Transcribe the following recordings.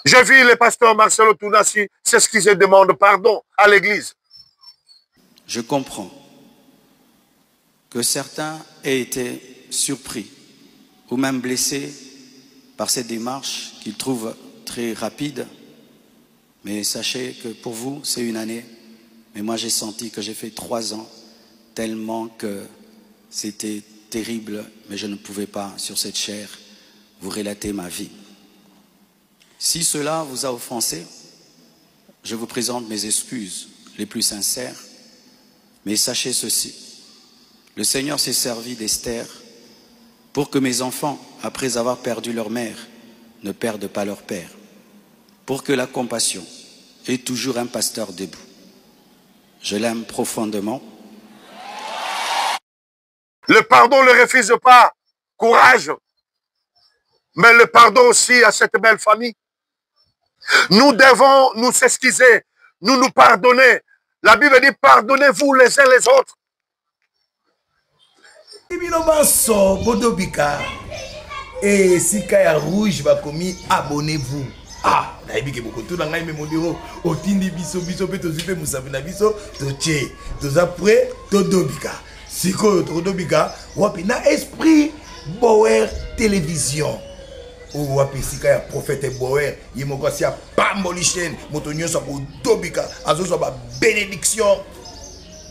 J'ai vu le pasteur Marcelo Tounassi s'excuser, demande pardon à l'église. Je comprends que certains aient été surpris ou même blessés par cette démarche qu'ils trouvent très rapide. Mais sachez que pour vous, c'est une année. Mais moi, j'ai senti que j'ai fait 3 ans, tellement que c'était terrible, mais je ne pouvais pas, sur cette chair, vous relater ma vie. Si cela vous a offensé, je vous présente mes excuses les plus sincères. Mais sachez ceci, le Seigneur s'est servi d'Esther pour que mes enfants, après avoir perdu leur mère, ne perdent pas leur père. Pour que la compassion ait toujours un pasteur debout. Je l'aime profondément. Le pardon ne le refuse pas. Courage. Mais le pardon aussi à cette belle famille. Nous devons nous excuser, nous pardonner. La Bible dit pardonnez-vous les uns les autres. Et si Kaya Rouge va commis, abonnez-vous. Ah, naïbi beaucoup tout dans même modéro. Otindi biso biso pe to zipe musabina biso to tché. To après to dobika. Siko to dobika. Wapi na esprit Bower télévision. Ou wapi si Kaya prophète Bower. Yemoko si a pambolichen. Motonyo sa ko dobika. Azo sa ba bénédiction.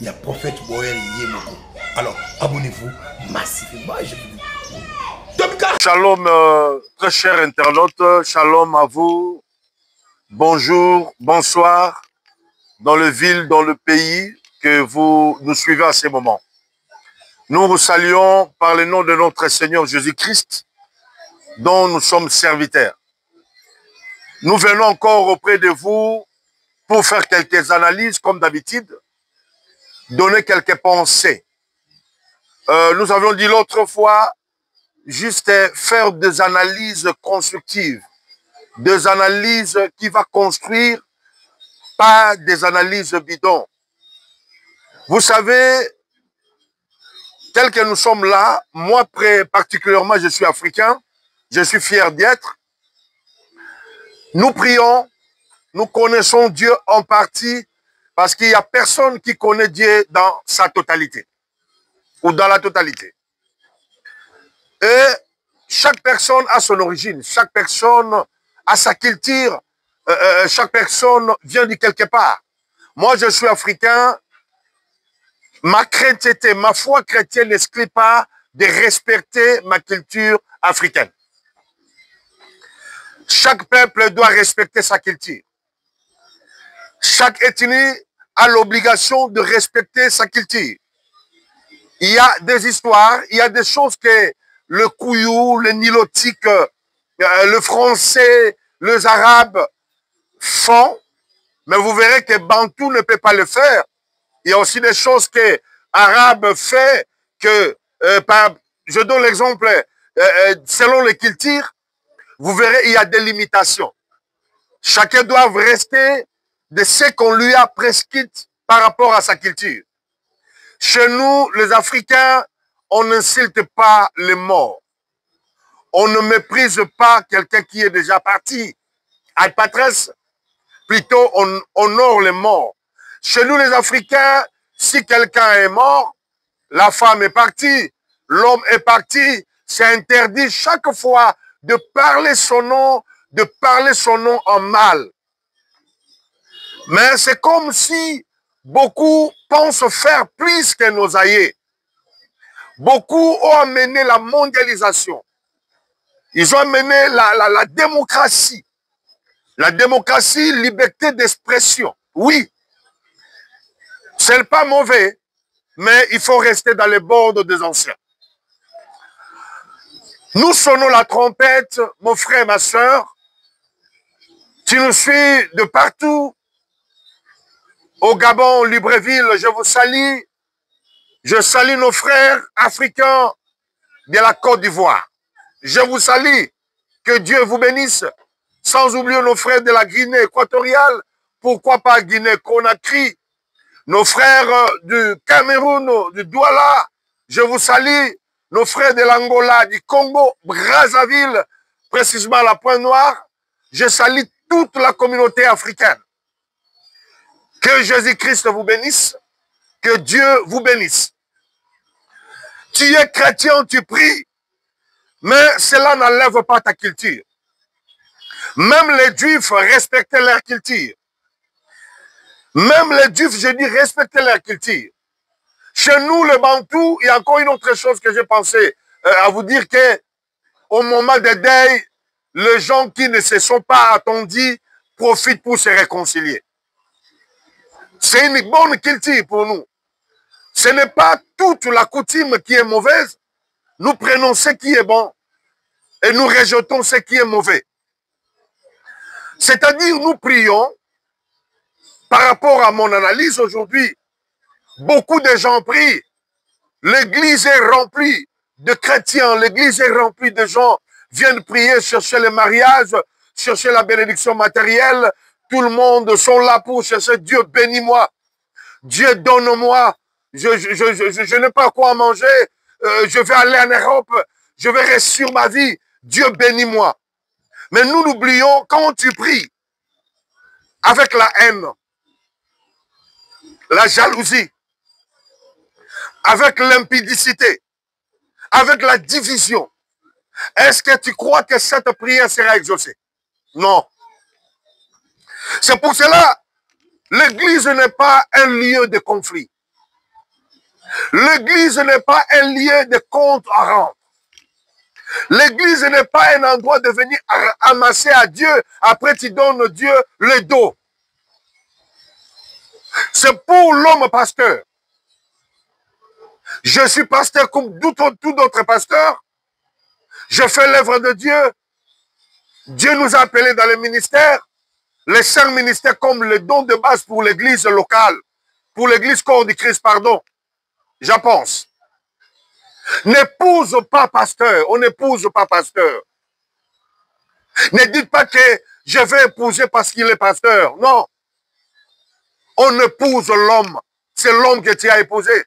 Il y a prophète Bower Yemoko. Alors abonnez-vous massivement. Je vous dis. Shalom, très chers internautes, shalom à vous, bonjour, bonsoir, dans le ville, dans le pays que vous nous suivez à ces moments. Nous vous saluons par le nom de notre Seigneur Jésus-Christ, dont nous sommes serviteurs. Nous venons encore auprès de vous pour faire quelques analyses, comme d'habitude, donner quelques pensées. Nous avions dit l'autre fois, juste faire des analyses constructives, des analyses qui vont construire, pas des analyses bidons. Vous savez, tel que nous sommes là, moi particulièrement, je suis africain, je suis fier d'y être. Nous prions, nous connaissons Dieu en partie, parce qu'il n'y a personne qui connaît Dieu dans sa totalité, ou dans la totalité. Et chaque personne a son origine, chaque personne a sa culture, chaque personne vient de quelque part. Moi, je suis africain, ma chrétienté, ma foi chrétienne n'exclut pas de respecter ma culture africaine. Chaque peuple doit respecter sa culture. Chaque ethnie a l'obligation de respecter sa culture. Il y a des histoires, il y a des choses que le Kouyou, le Nilotique, le Français, les Arabes font, mais vous verrez que Bantou ne peut pas le faire. Il y a aussi des choses que Arabes fait, que, je donne l'exemple, selon les cultures, vous verrez, il y a des limitations. Chacun doit rester de ce qu'on lui a prescrit par rapport à sa culture. Chez nous, les Africains, on n'insulte pas les morts. On ne méprise pas quelqu'un qui est déjà parti. Alpatresse, plutôt on honore les morts. Chez nous, les Africains, si quelqu'un est mort, la femme est partie, l'homme est parti, c'est interdit chaque fois de parler son nom en mal. Mais c'est comme si beaucoup pensent faire plus que nos aïeux. Beaucoup ont amené la mondialisation. Ils ont amené la démocratie. La démocratie, liberté d'expression. Oui, c'est pas mauvais, mais il faut rester dans les bords des anciens. Nous sonnons la trompette, mon frère, ma soeur. Tu nous suis de partout. Au Gabon, Libreville, je vous salue. Je salue nos frères africains de la Côte d'Ivoire. Je vous salue. Que Dieu vous bénisse. Sans oublier nos frères de la Guinée équatoriale. Pourquoi pas Guinée-Conakry. Nos frères du Cameroun, du Douala. Je vous salue. Nos frères de l'Angola, du Congo, Brazzaville, précisément à la Pointe-Noire. Je salue toute la communauté africaine. Que Jésus-Christ vous bénisse, que Dieu vous bénisse. Tu es chrétien, tu pries, mais cela n'enlève pas ta culture. Même les Juifs respectaient leur culture. Même les Juifs, je dis, respectaient leur culture. Chez nous, le Bantou, il y a encore une autre chose que j'ai pensé à vous dire, que au moment des deuils, les gens qui ne se sont pas attendus profitent pour se réconcilier. C'est une bonne culture pour nous. Ce n'est pas toute la coutume qui est mauvaise. Nous prenons ce qui est bon et nous rejetons ce qui est mauvais. C'est-à-dire, nous prions, par rapport à mon analyse aujourd'hui, beaucoup de gens prient. L'église est remplie de chrétiens, l'église est remplie de gens qui viennent prier, chercher le mariage, chercher la bénédiction matérielle. Tout le monde sont là pour chercher Dieu, bénis-moi. Dieu, donne-moi. Je n'ai pas quoi manger. Je vais aller en Europe. Je vais réussir ma vie. Dieu, bénis-moi. Mais nous l'oublions quand tu pries avec la haine, la jalousie, avec l'impudicité, avec la division. Est-ce que tu crois que cette prière sera exaucée? Non. C'est pour cela, l'église n'est pas un lieu de conflit. L'église n'est pas un lieu de compte à rendre. L'église n'est pas un endroit de venir amasser à Dieu, après tu donnes Dieu le dos. C'est pour l'homme pasteur. Je suis pasteur comme tout autre pasteur. Je fais l'œuvre de Dieu. Dieu nous a appelés dans le ministère. Les 5 ministères comme le don de base pour l'église locale. Pour l'église corps du Christ, pardon. J'en pense. N'épouse pas pasteur. On n'épouse pas pasteur. Ne dites pas que je vais épouser parce qu'il est pasteur. Non. On épouse l'homme. C'est l'homme que tu as épousé.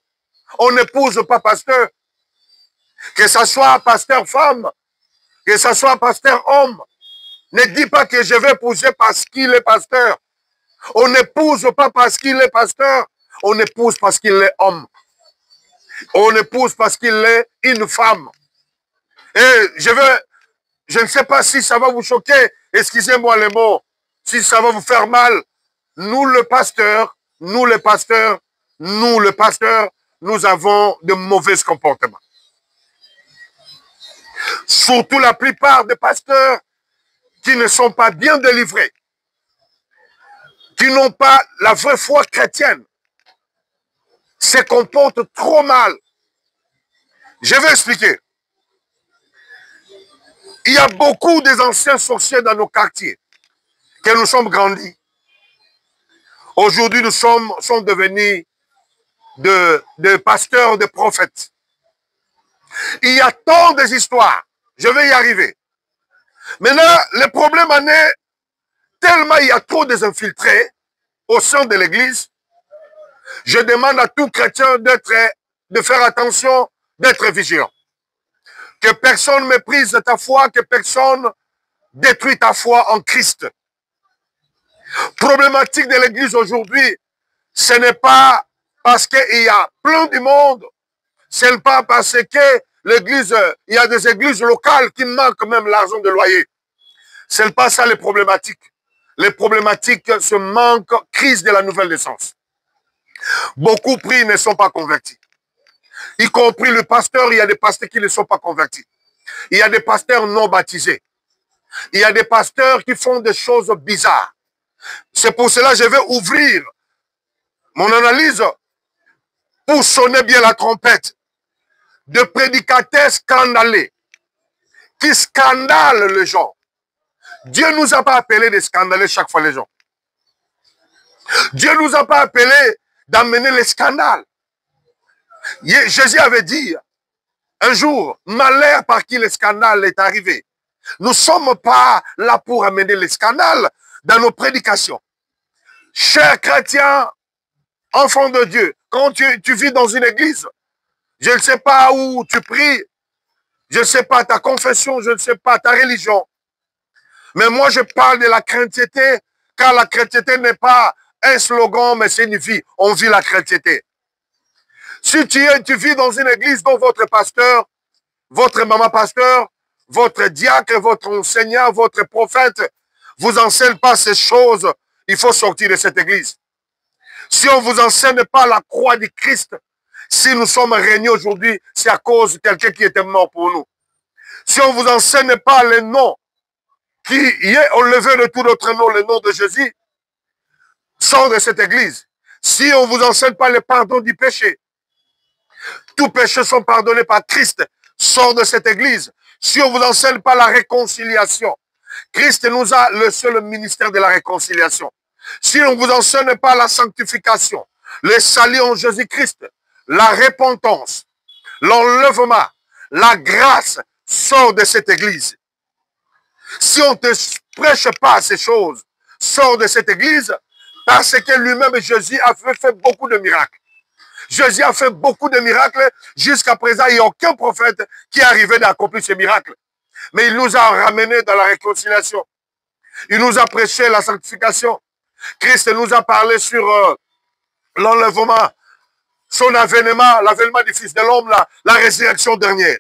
On n'épouse pas pasteur. Que ce soit pasteur femme, que ce soit pasteur homme. Ne dis pas que je vais épouser parce qu'il est pasteur. On n'épouse pas parce qu'il est pasteur. On épouse parce qu'il est homme. On épouse parce qu'il est une femme. Et je ne sais pas si ça va vous choquer. Excusez-moi les mots. Si ça va vous faire mal. Nous, le pasteur, nous avons de mauvais comportements. Surtout la plupart des pasteurs qui ne sont pas bien délivrés, qui n'ont pas la vraie foi chrétienne, se comportent trop mal. Je vais expliquer. Il y a beaucoup des anciens sorciers dans nos quartiers, que nous sommes grandis. Aujourd'hui, nous sommes devenus de pasteurs, de prophètes. Il y a tant des histoires. Je vais y arriver. Maintenant, le problème en est, tellement il y a trop des infiltrés au sein de l'Église, je demande à tout chrétien de faire attention, d'être vigilant. Que personne ne méprise ta foi, que personne détruit ta foi en Christ. Problématique de l'Église aujourd'hui, ce n'est pas parce qu'il y a plein de monde, ce n'est pas parce que l'Église, il y a des églises locales qui manquent même l'argent de loyer. Ce n'est pas ça les problématiques. Les problématiques, ce manque, crise de la nouvelle naissance. Beaucoup prient ne sont pas convertis. Y compris le pasteur, il y a des pasteurs qui ne sont pas convertis. Il y a des pasteurs non baptisés. Il y a des pasteurs qui font des choses bizarres. C'est pour cela que je vais ouvrir mon analyse pour sonner bien la trompette de prédicateurs scandalés qui scandalent les gens. Dieu ne nous a pas appelés de scandaler chaque fois les gens. Dieu ne nous a pas appelés d'amener les scandales. Jésus avait dit un jour, malheur par qui le scandale est arrivé. Nous ne sommes pas là pour amener les scandales dans nos prédications. Chers chrétiens, enfants de Dieu, quand tu vis dans une église, je ne sais pas où tu pries, je ne sais pas ta confession, je ne sais pas ta religion. Mais moi, je parle de la chrétienté, car la chrétienté n'est pas un slogan, mais c'est une vie. On vit la chrétienté. Si tu vis dans une église dont votre pasteur, votre maman pasteur, votre diacre, votre enseignant, votre prophète, vous enseigne pas ces choses, il faut sortir de cette église. Si on vous enseigne pas la croix du Christ, si nous sommes réunis aujourd'hui, c'est à cause de quelqu'un qui était mort pour nous. Si on vous enseigne pas le nom qui est au lever de tout notre nom, le nom de Jésus, sort de cette église. Si on vous enseigne pas le pardon du péché, tous péchés sont pardonnés par Christ, sort de cette église. Si on vous enseigne pas la réconciliation, Christ nous a le seul ministère de la réconciliation. Si on ne vous enseigne pas la sanctification, le salut en Jésus-Christ, la repentance, l'enlèvement, la grâce sort de cette église. Si on ne te prêche pas ces choses, sort de cette église, parce que lui-même, Jésus, a fait beaucoup de miracles. Jésus a fait beaucoup de miracles. Jusqu'à présent, il n'y a aucun prophète qui est arrivé d'accomplir ces miracles. Mais il nous a ramenés dans la réconciliation. Il nous a prêché la sanctification. Christ nous a parlé sur l'enlèvement, son avènement, l'avènement du Fils de l'homme, la résurrection dernière.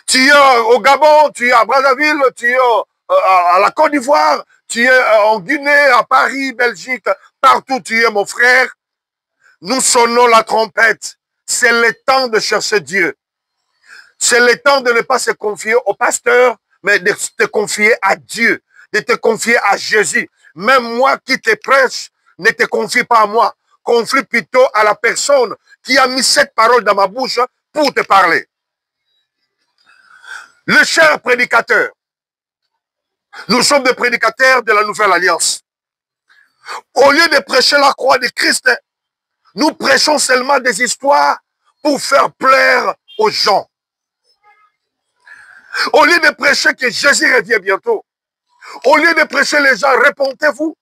Tu es au Gabon, tu es à Brazzaville, tu es à la Côte d'Ivoire, tu es en Guinée, à Paris, Belgique, partout tu es mon frère. Nous sonnons la trompette. C'est le temps de chercher Dieu. C'est le temps de ne pas se confier au pasteur, mais de te confier à Dieu, de te confier à Jésus. Même moi qui te prêche, ne te confie pas à moi. Confie plutôt à la personne qui a mis cette parole dans ma bouche pour te parler. Le cher prédicateur, nous sommes des prédicateurs de la Nouvelle Alliance. Au lieu de prêcher la croix de Christ, nous prêchons seulement des histoires pour faire plaire aux gens. Au lieu de prêcher que Jésus revient bientôt, au lieu de prêcher les gens, répondez-vous.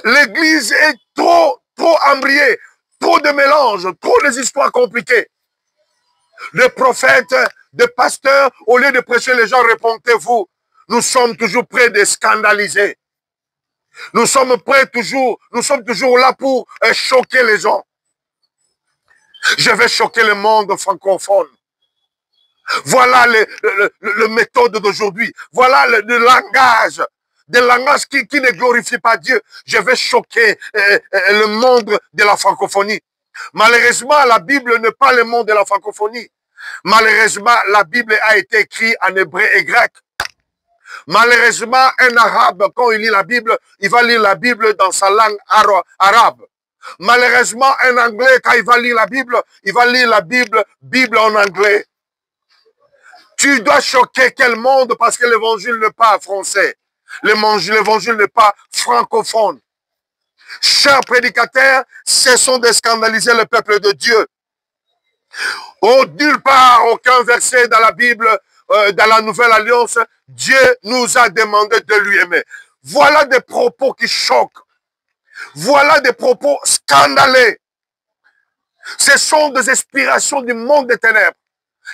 L'église est trop embryée, trop de mélanges, trop des histoires compliquées. Les prophètes, des pasteurs, au lieu de prêcher les gens, répondez-vous. Nous sommes toujours prêts de scandaliser. Nous sommes toujours là pour choquer les gens. Je vais choquer le monde francophone. Voilà le méthode d'aujourd'hui. Voilà le langage. Des langages qui ne glorifient pas Dieu. Je vais choquer le monde de la francophonie. Malheureusement, la Bible n'est pas le monde de la francophonie. Malheureusement, la Bible a été écrite en hébreu et grec. Malheureusement, un arabe, quand il lit la Bible, il va lire la Bible dans sa langue arabe. Malheureusement, un anglais, quand il va lire la Bible, il va lire la Bible en anglais. Tu dois choquer quel monde parce que l'évangile n'est pas français. L'évangile n'est pas francophone. Chers prédicateurs, cessons de scandaliser le peuple de Dieu. Oh, nulle part, aucun verset dans la Bible, dans la Nouvelle Alliance, Dieu nous a demandé de lui aimer. Voilà des propos qui choquent. Voilà des propos scandaleux. Ce sont des inspirations du monde des ténèbres.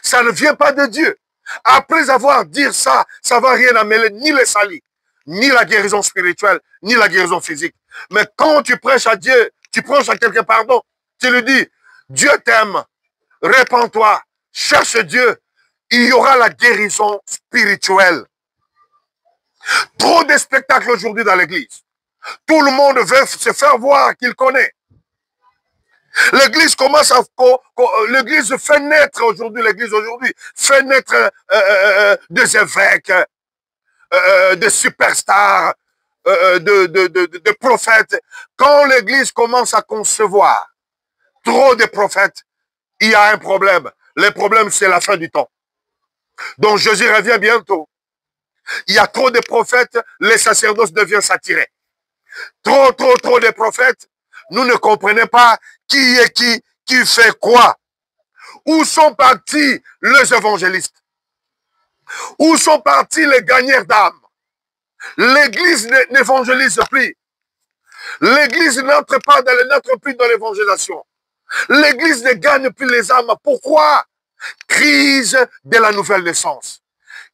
Ça ne vient pas de Dieu. Après avoir dit ça, ça ne va rien amener, ni le salut, ni la guérison spirituelle, ni la guérison physique. Mais quand tu prêches à Dieu, tu prêches à quelqu'un, pardon, tu lui dis, Dieu t'aime, répands-toi, cherche Dieu, il y aura la guérison spirituelle. Trop de spectacles aujourd'hui dans l'église. Tout le monde veut se faire voir qu'il connaît. L'église commence à... L'église fait naître aujourd'hui, fait naître des évêques, des superstars, de prophètes. Quand l'église commence à concevoir trop de prophètes, il y a un problème. Le problème, c'est la fin du temps. Donc Jésus revient bientôt. Il y a trop de prophètes, les sacerdoces deviennent saturés. Trop de prophètes. Nous ne comprenons pas qui est qui fait quoi. Où sont partis les évangélistes? Où sont partis les gagneurs d'âmes? L'église n'évangélise plus. L'église n'entre plus dans l'évangélisation. L'église ne gagne plus les âmes. Pourquoi? Crise de la nouvelle naissance.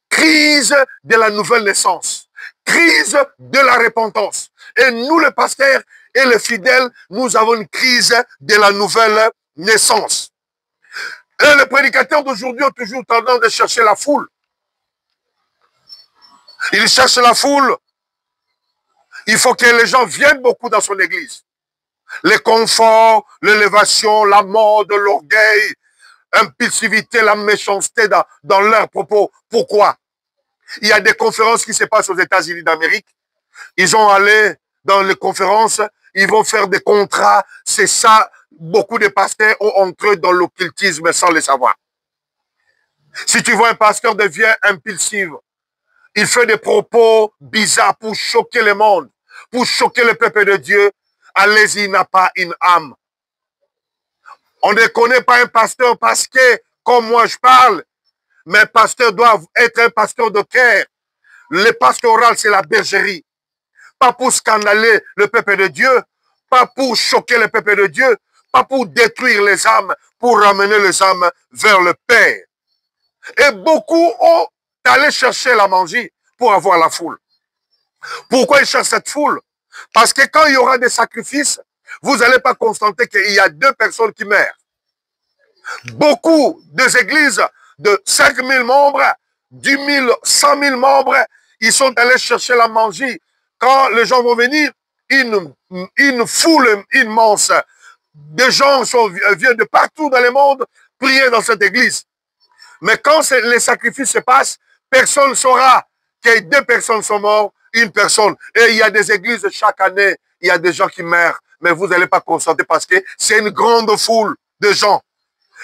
Crise de la nouvelle naissance. crise de la repentance. Et nous, les pasteurs et les fidèles, nous avons une crise de la nouvelle naissance. Et les prédicateurs d'aujourd'hui ont toujours tendance de chercher la foule. Ils cherchent la foule. Il faut que les gens viennent beaucoup dans son église. Les conforts, l'élévation, la mode, l'orgueil, l'impulsivité, la méchanceté dans leurs propos. Pourquoi? Il y a des conférences qui se passent aux États-Unis d'Amérique. Ils ont allé dans les conférences, ils vont faire des contrats. C'est ça, beaucoup de pasteurs ont entré dans l'occultisme sans le savoir. Si tu vois un pasteur devient impulsif, il fait des propos bizarres pour choquer le monde, pour choquer le peuple de Dieu. Allez-y, il n'a pas une âme. On ne connaît pas un pasteur parce que, comme moi je parle, mais un pasteur doit être un pasteur de cœur. Le pastoral, c'est la bergerie. Pas pour scandaler le peuple de Dieu, pas pour choquer le peuple de Dieu, pas pour détruire les âmes, pour ramener les âmes vers le Père. Et beaucoup ont allé chercher la magie pour avoir la foule. Pourquoi ils cherchent cette foule? Parce que quand il y aura des sacrifices, vous n'allez pas constater qu'il y a 2 personnes qui meurent. Beaucoup des églises de 5 000 membres, 10 000, 100 000 membres, ils sont allés chercher la magie. Quand les gens vont venir, une foule immense de gens viennent de partout dans le monde prier dans cette église. Mais quand les sacrifices se passent, personne ne saura que 2 personnes sont mortes, une personne. Et il y a des églises chaque année, il y a des gens qui meurent, mais vous n'allez pas constater parce que c'est une grande foule de gens.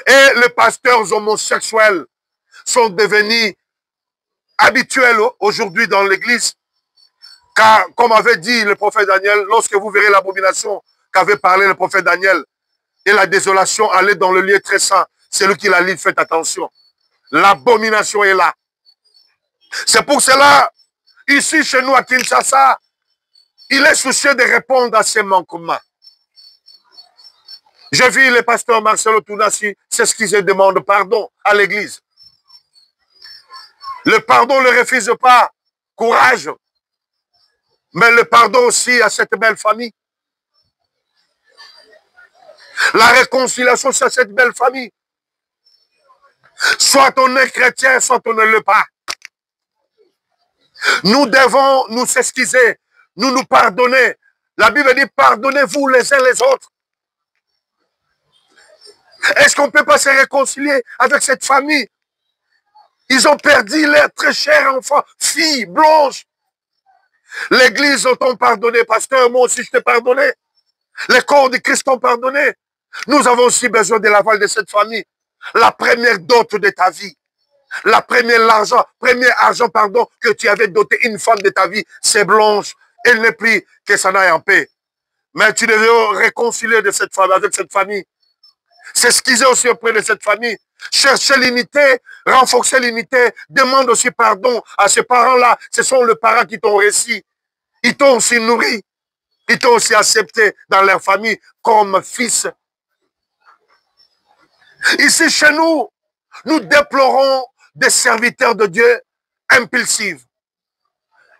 Et les pasteurs homosexuels sont devenus habituels aujourd'hui dans l'église. Car, comme avait dit le prophète Daniel, lorsque vous verrez l'abomination qu'avait parlé le prophète Daniel, et la désolation, allez dans le lieu très saint. Celui qui la lit, faites attention. L'abomination est là. C'est pour cela, ici chez nous à Kinshasa, il est soucieux de répondre à ces manquements. J'ai vu le pasteur Marcelo Tounassi, c'est ce qu'ils demandent pardon à l'église. Le pardon ne le refuse pas. Courage. Mais le pardon aussi à cette belle famille. La réconciliation, c'est cette belle famille. Soit on est chrétien, soit on ne l'est pas. Nous devons nous excuser, nous pardonner. La Bible dit, pardonnez-vous les uns les autres. Est-ce qu'on ne peut pas se réconcilier avec cette famille? Ils ont perdu leur très cher enfant, fille blanche. L'église t'ont pardonné, pasteur, moi aussi je t'ai pardonné. Les corps de Christ t'ont pardonné. Nous avons aussi besoin de l'aval de cette famille. La première dot de ta vie. La première argent, que tu avais doté une femme de ta vie, c'est blanche. Elle n'est plus que ça n'aille en paix. Mais tu devais réconcilier de cette famille, avec cette famille. S'excuser aussi auprès de cette famille. Chercher l'unité, renforcer l'unité. Demande aussi pardon à ces parents-là. Ce sont les parents qui t'ont réussi. Ils t'ont aussi nourri. Ils t'ont aussi accepté dans leur famille comme fils. Ici, chez nous, nous déplorons des serviteurs de Dieu impulsifs.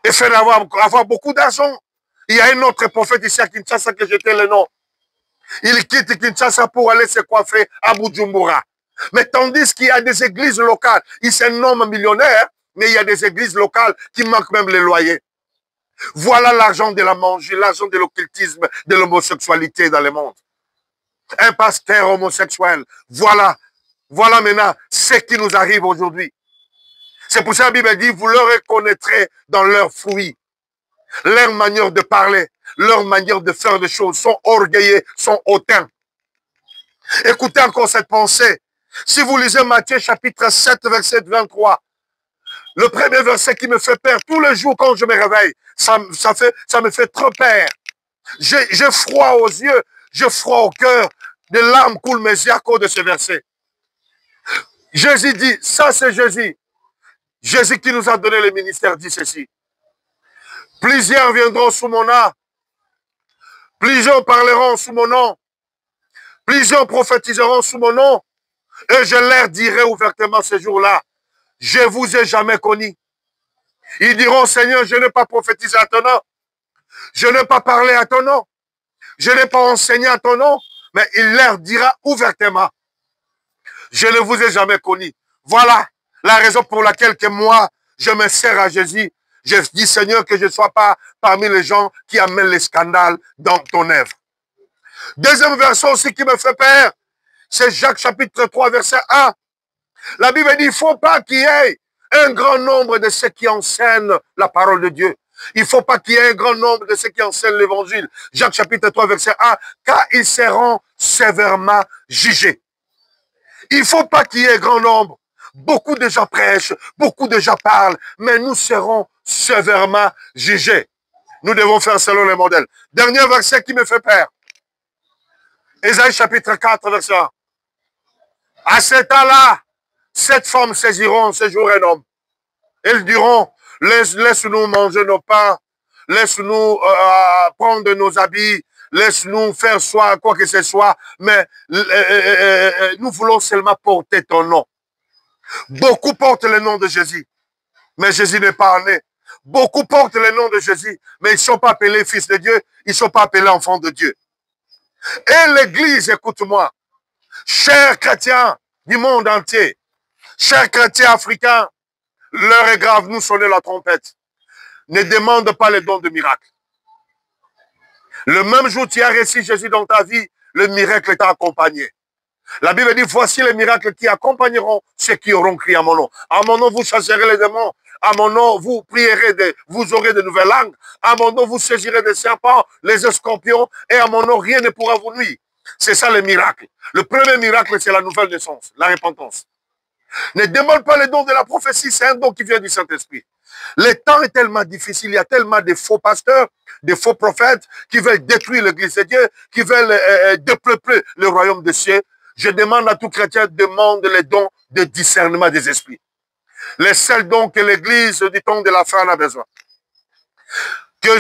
Et fait avoir beaucoup d'argent. Il y a un autre prophète ici à Kinshasa que j'étais le nom. Il quitte Kinshasa pour aller se coiffer à Bujumbura. Mais tandis qu'il y a des églises locales, il c'est un homme millionnaire, mais il y a des églises locales qui manquent même les loyers. Voilà l'argent de la magie, l'argent de l'occultisme, de l'homosexualité dans le monde. Un pasteur homosexuel, voilà maintenant ce qui nous arrive aujourd'hui. C'est pour ça que la Bible dit, vous le reconnaîtrez dans leurs fruits. Leur manière de parler, leur manière de faire des choses, sont orgueilleux, sont hautains. Écoutez encore cette pensée. Si vous lisez Matthieu chapitre 7, verset 23, le premier verset qui me fait peur tous les jours quand je me réveille, ça me fait trop peur. J'ai froid aux yeux, j'ai froid au cœur, des larmes coulent mes yeux à cause de ce verset. Jésus dit, ça c'est Jésus. Jésus qui nous a donné le ministère dit ceci. Plusieurs viendront sous mon nom, plusieurs parleront sous mon nom, plusieurs prophétiseront sous mon nom, et je leur dirai ouvertement ce jour-là, je vous ai jamais connu. Ils diront, Seigneur, je n'ai pas prophétisé à ton nom. Je n'ai pas parlé à ton nom. Je n'ai pas enseigné à ton nom. Mais il leur dira ouvertement, je ne vous ai jamais connu. Voilà la raison pour laquelle que moi, je me sers à Jésus. Je dis, Seigneur, que je ne sois pas parmi les gens qui amènent les scandales dans ton œuvre. Deuxième verset aussi qui me fait peur, c'est Jacques chapitre 3, verset 1. La Bible dit, il ne faut pas qu'il y ait un grand nombre de ceux qui enseignent la parole de Dieu. Il ne faut pas qu'il y ait un grand nombre de ceux qui enseignent l'évangile. Jacques chapitre 3, verset 1, car ils seront sévèrement jugés. Il ne faut pas qu'il y ait un grand nombre. Beaucoup de gens prêchent, beaucoup de gens parlent, mais nous serons sévèrement jugés. Nous devons faire selon les modèles. Dernier verset qui me fait peur. Ésaïe chapitre 4, verset 1. À cet temps-là, 7 femmes saisiront ce jour un homme. Elles diront, laisse-nous manger nos pains, laisse-nous prendre nos habits, laisse-nous faire quoi que ce soit, mais nous voulons seulement porter ton nom. Beaucoup portent le nom de Jésus, mais Jésus n'est pas né. Beaucoup portent le nom de Jésus, mais ils ne sont pas appelés fils de Dieu, ils ne sont pas appelés enfants de Dieu. Et l'Église, écoute-moi, chers chrétiens du monde entier, chers chrétiens africains, l'heure est grave, nous sonnez la trompette. Ne demande pas les dons de miracle. Le même jour où tu as reçu Jésus dans ta vie, le miracle t'a accompagné. La Bible dit, voici les miracles qui accompagneront ceux qui auront crié à mon nom. À mon nom, vous chasserez les démons. À mon nom, vous prierez, vous aurez de nouvelles langues. À mon nom, vous saisirez des serpents, les scorpions. Et à mon nom, rien ne pourra vous nuire. C'est ça le miracle. Le premier miracle, c'est la nouvelle naissance, la repentance. Ne demande pas les dons de la prophétie, c'est un don qui vient du Saint-Esprit. Le temps est tellement difficile, il y a tellement de faux pasteurs, de faux prophètes qui veulent détruire l'église de Dieu, qui veulent dépeupler le royaume des cieux. Je demande à tout chrétien, demande les dons de discernement des esprits. Les seuls dons que l'église du temps de la fin en a besoin. Que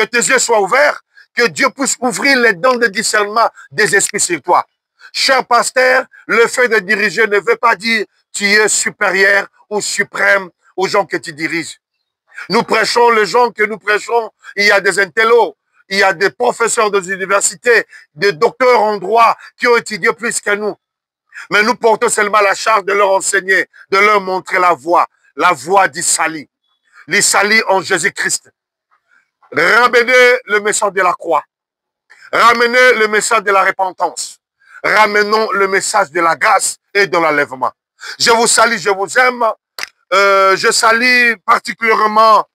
tes yeux soient ouverts, que Dieu puisse ouvrir les dons de discernement des esprits sur toi. Cher pasteur, le fait de diriger ne veut pas dire tu es supérieur ou suprême aux gens que tu diriges. Nous prêchons les gens que nous prêchons. Il y a des intellos, il y a des professeurs des universités, des docteurs en droit qui ont étudié plus que nous. Mais nous portons seulement la charge de leur enseigner, de leur montrer la voie du salut. Le salut en Jésus-Christ. Ramenez le message de la croix. Ramenez le message de la repentance. Ramenons le message de la grâce et de l'enlèvement. Je vous salue, je vous aime. Je salue particulièrement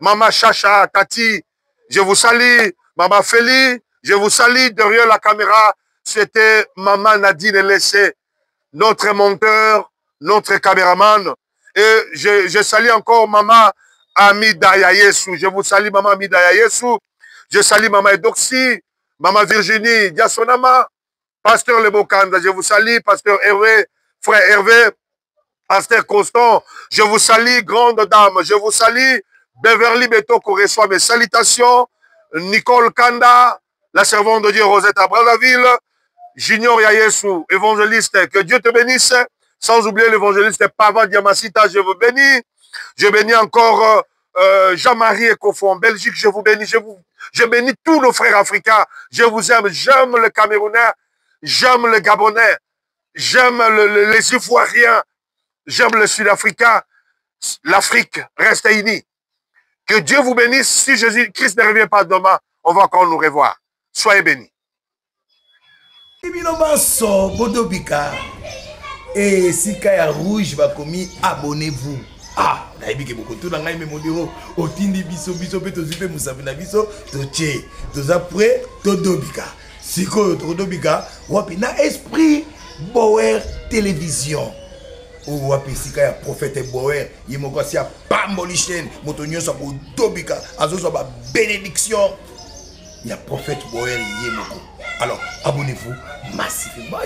Maman Chacha, Tati. Je vous salue, Maman Feli. Je vous salue derrière la caméra. C'était Maman Nadine Lessé, notre monteur, notre caméraman. Et je salue encore Maman Amida Yayesu. Je vous salue Maman Amida Yayesu. Je salue Maman Edoxy, Maman Virginie Diasonama, Pasteur Lebokanda. Je vous salue, Pasteur Hervé, Frère Hervé, Pasteur Constant. Je vous salue, grande dame. Je vous salue, Beverly Betoko reçoit mes salutations. Nicole Kanda, la servante de Dieu Rosette à Brazzaville. Junior Yayesu, évangéliste, que Dieu te bénisse. Sans oublier l'évangéliste Pava Diamasita, je vous bénis. Je bénis encore Jean-Marie Ekofo en Belgique, je vous bénis. Je bénis tous nos frères africains. Je vous aime. J'aime le Camerounais, j'aime le Gabonais, j'aime les Ivoiriens, j'aime le Sud-Africain. L'Afrique reste unie. Que Dieu vous bénisse. Si Jésus-Christ ne revient pas demain, on va encore nous revoir. Soyez bénis. Et si Kaya Rouge va commis, abonnez-vous. Ah, naïbi ke beaucoup tout dans ngai memodiro otindi biso pe tozipe musabina biso toche toza prêt to dobika. Siko to dobika wapi na esprit Bower télévision. Ou wapi si Kaya prophète Bower yemoko si a pamboli chaîne moto nyonso ko dobika azoso ba bénédiction. Il y a prophète Bower yemoko. Alors, abonnez-vous massivement.